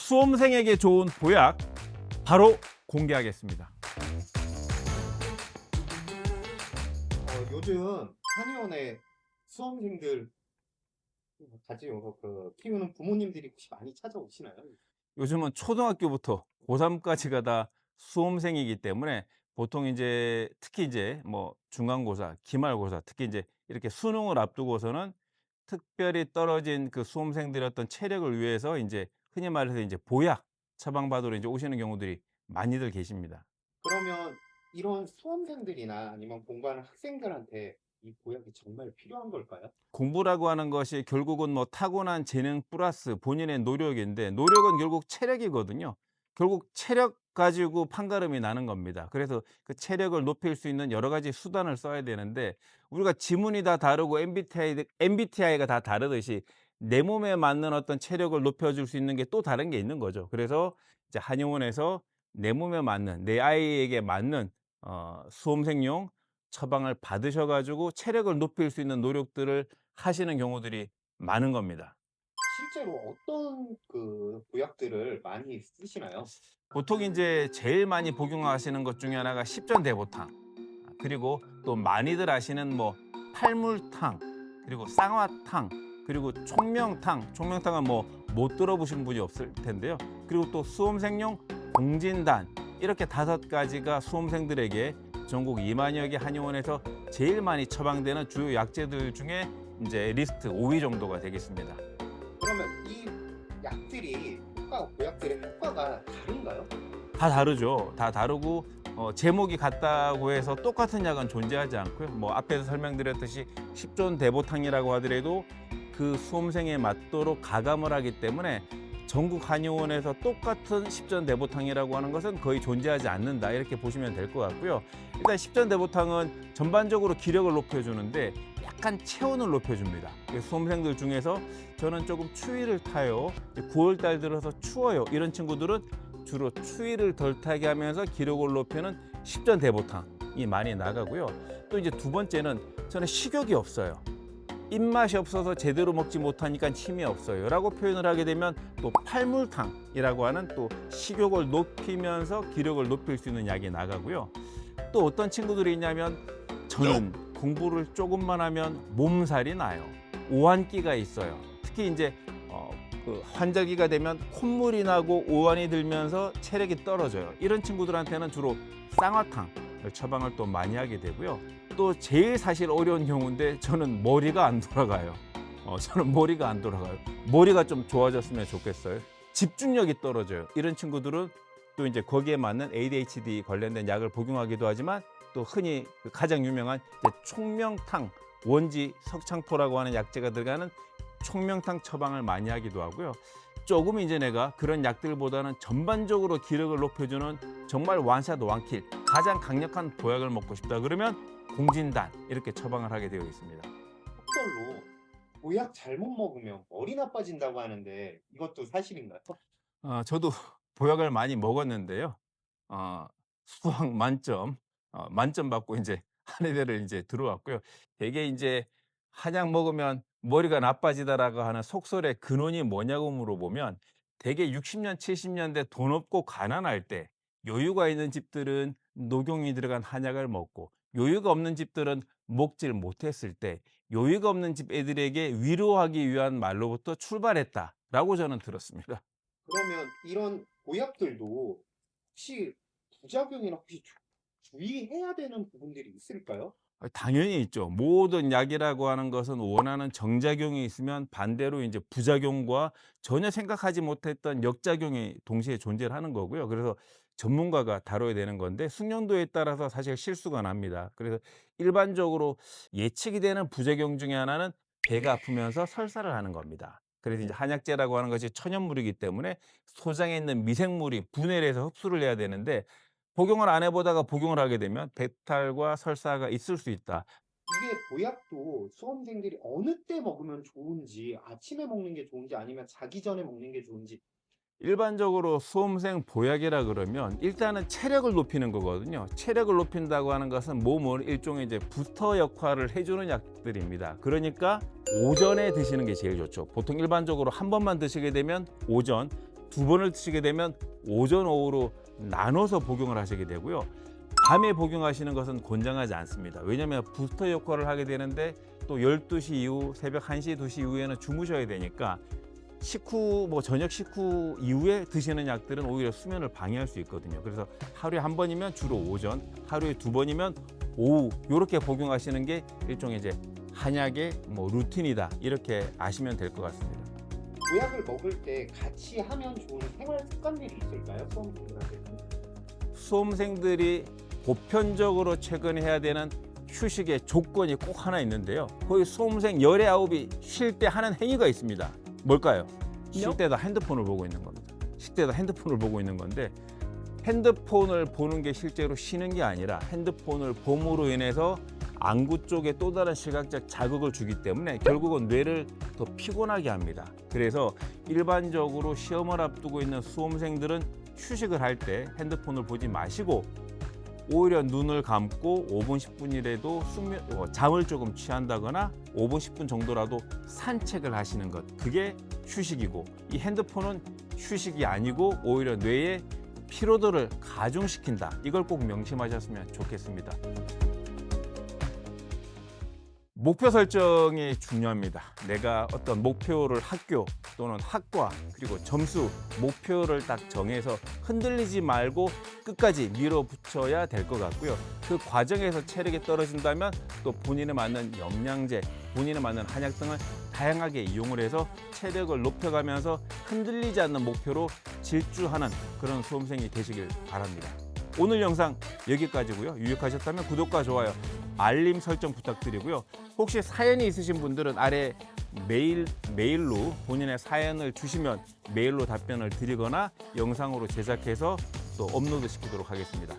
수험생에게 좋은 보약 바로 공개하겠습니다. 요즘 한의원에 수험생들 가지고 키우는 부모님들이 혹시 많이 찾아오시나요? 요즘은 초등학교부터 고3까지가 다 수험생이기 때문에 보통 이제 특히 이제 뭐 중간고사, 기말고사, 특히 이제 이렇게 수능을 앞두고서는 특별히 떨어진 그 수험생들의 어떤 체력을 위해서 이제 흔히 말해서 이제 보약 처방받으러 이제 오시는 경우들이 많이들 계십니다. 그러면 이런 수험생들이나 아니면 공부하는 학생들한테 이 보약이 정말 필요한 걸까요? 공부라고 하는 것이 결국은 뭐 타고난 재능 플러스 본인의 노력인데, 노력은 결국 체력이거든요. 결국 체력 가지고 판가름이 나는 겁니다. 그래서 그 체력을 높일 수 있는 여러 가지 수단을 써야 되는데, 우리가 지문이 다 다르고 MBTI가 다 다르듯이 내 몸에 맞는 어떤 체력을 높여줄 수 있는 게 또 다른 게 있는 거죠. 그래서 이제 한의원에서 내 몸에 맞는, 내 아이에게 맞는 수험생용 처방을 받으셔 가지고 체력을 높일 수 있는 노력들을 하시는 경우들이 많은 겁니다. 실제로 어떤 보약들을 많이 쓰시나요? 보통 인제 제일 많이 복용하시는 것 중에 하나가 십전대보탕, 그리고 또 많이들 아시는 뭐 팔물탕, 그리고 쌍화탕, 그리고 총명탕. 총명탕은 뭐 못 들어보신 분이 없을 텐데요. 그리고 또 수험생용 공진단, 이렇게 5가지가 수험생들에게 전국 2만여 개 한의원에서 제일 많이 처방되는 주요 약재들 중에 인제 리스트 5위 정도가 되겠습니다. 그러면 이 약들이 보약들의 효과가 다른가요? 다 다르죠. 다 다르고 제목이 같다고 해서 똑같은 약은 존재하지 않고요. 뭐 앞에서 설명드렸듯이 십존대보탕이라고 하더라도 그 수험생에 맞도록 가감을 하기 때문에 전국 한의원에서 똑같은 십전대보탕이라고 하는 것은 거의 존재하지 않는다, 이렇게 보시면 될 것 같고요. 일단 십전대보탕은 전반적으로 기력을 높여주는데 약간 체온을 높여줍니다. 수험생들 중에서 저는 조금 추위를 타요, 9월 달 들어서 추워요, 이런 친구들은 주로 추위를 덜 타게 하면서 기력을 높이는 십전대보탕이 많이 나가고요. 또 이제 두 번째는 저는 식욕이 없어요, 입맛이 없어서 제대로 먹지 못하니까 힘이 없어요 라고 표현을 하게 되면 또 팔물탕이라고 하는 또 식욕을 높이면서 기력을 높일 수 있는 약이 나가고요. 또 어떤 친구들이 있냐면, 저는 공부를 조금만 하면 몸살이 나요, 오한기가 있어요. 특히 이제 그 환절기가 되면 콧물이 나고 오한이 들면서 체력이 떨어져요. 이런 친구들한테는 주로 쌍화탕을 처방을 또 많이 하게 되고요. 또 제일 사실 어려운 경우인데, 저는 머리가 안 돌아가요. 저는 머리가 안 돌아가요. 머리가 좀 좋아졌으면 좋겠어요. 집중력이 떨어져요. 이런 친구들은 또 이제 거기에 맞는 ADHD 관련된 약을 복용하기도 하지만, 또 흔히 가장 유명한 이제 총명탕, 원지 석창포라고 하는 약재가 들어가는 총명탕 처방을 많이 하기도 하고요. 조금 이제 내가 그런 약들보다는 전반적으로 기력을 높여주는 정말 원샷 원킬, 가장 강력한 보약을 먹고 싶다 그러면 공진단, 이렇게 처방을 하게 되어 있습니다. 속설로 보약 잘못 먹으면 머리 나빠진다고 하는데 이것도 사실인가요? 저도 보약을 많이 먹었는데요. 수학 만점, 만점 받고 이제 한의대를 이제 들어왔고요. 되게 이제 한약 먹으면 머리가 나빠지다라고 하는 속설의 근원이 뭐냐고 물어보면, 대개 60년, 70년대 돈 없고 가난할 때 여유가 있는 집들은 녹용이 들어간 한약을 먹고, 여유가 없는 집들은 먹질 못했을 때 여유가 없는 집 애들에게 위로하기 위한 말로부터 출발했다라고 저는 들었습니다. 그러면 이런 보약들도 혹시 부작용이나 혹시 주의해야 되는 부분들이 있을까요? 당연히 있죠. 모든 약이라고 하는 것은 원하는 정작용이 있으면 반대로 이제 부작용과 전혀 생각하지 못했던 역작용이 동시에 존재를 하는 거고요. 그래서 전문가가 다뤄야 되는 건데, 숙련도에 따라서 사실 실수가 납니다. 그래서 일반적으로 예측이 되는 부작용 중에 하나는 배가 아프면서 설사를 하는 겁니다. 그래서 이제 한약재라고 하는 것이 천연물이기 때문에 소장에 있는 미생물이 분해를 해서 흡수를 해야 되는데, 복용을 안 해 보다가 복용을 하게 되면 배탈과 설사가 있을 수 있다. 이게 보약도 수험생들이 어느 때 먹으면 좋은지, 아침에 먹는 게 좋은지 아니면 자기 전에 먹는 게 좋은지. 일반적으로 수험생 보약이라 그러면 일단은 체력을 높이는 거거든요. 체력을 높인다고 하는 것은 몸을 일종의 이제 부스터 역할을 해주는 약들입니다. 그러니까 오전에 드시는 게 제일 좋죠. 보통 일반적으로 한 번만 드시게 되면 오전, 2번을 드시게 되면 오전, 오후로 나눠서 복용을 하시게 되고요. 밤에 복용하시는 것은 권장하지 않습니다. 왜냐하면 부스터 효과를 하게 되는데 또 12시 이후, 새벽 1시, 2시 이후에는 주무셔야 되니까 식후, 저녁 식후 이후에 드시는 약들은 오히려 수면을 방해할 수 있거든요. 그래서 하루에 한 번이면 주로 오전, 하루에 2번이면 오후 이렇게 복용하시는 게 일종의 이제 한약의 루틴이다 이렇게 아시면 될 것 같습니다. 보약을 먹을 때 같이 하면 좋은 생활 습관들이 있을까요? 수험생들한테는? 수험생들이 보편적으로 최근 해야 되는 휴식의 조건이 꼭 하나 있는데요. 거의 수험생 열의 아홉이 쉴 때 하는 행위가 있습니다. 뭘까요? 쉴 때다 핸드폰을 보고 있는 겁니다. 쉴 때다 핸드폰을 보고 있는 건데 핸드폰을 보는 게 실제로 쉬는 게 아니라 핸드폰을 봄으로 인해서 안구 쪽에 또 다른 시각적 자극을 주기 때문에 결국은 뇌를 더 피곤하게 합니다. 그래서 일반적으로 시험을 앞두고 있는 수험생들은 휴식을 할 때 핸드폰을 보지 마시고 오히려 눈을 감고 5분, 10분이라도 잠을 조금 취한다거나 5분, 10분 정도라도 산책을 하시는 것. 그게 휴식이고 이 핸드폰은 휴식이 아니고 오히려 뇌에 피로도를 가중시킨다. 이걸 꼭 명심하셨으면 좋겠습니다. 목표 설정이 중요합니다. 내가 어떤 목표를 학교 또는 학과 그리고 점수 목표를 딱 정해서 흔들리지 말고 끝까지 밀어붙여야 될 것 같고요. 그 과정에서 체력이 떨어진다면 또 본인에 맞는 영양제, 본인에 맞는 한약 등을 다양하게 이용을 해서 체력을 높여가면서 흔들리지 않는 목표로 질주하는 그런 수험생이 되시길 바랍니다. 오늘 영상 여기까지고요. 유익하셨다면 구독과 좋아요, 알림 설정 부탁드리고요. 혹시 사연이 있으신 분들은 아래 메일로 본인의 사연을 주시면 메일로 답변을 드리거나 영상으로 제작해서 또 업로드 시키도록 하겠습니다.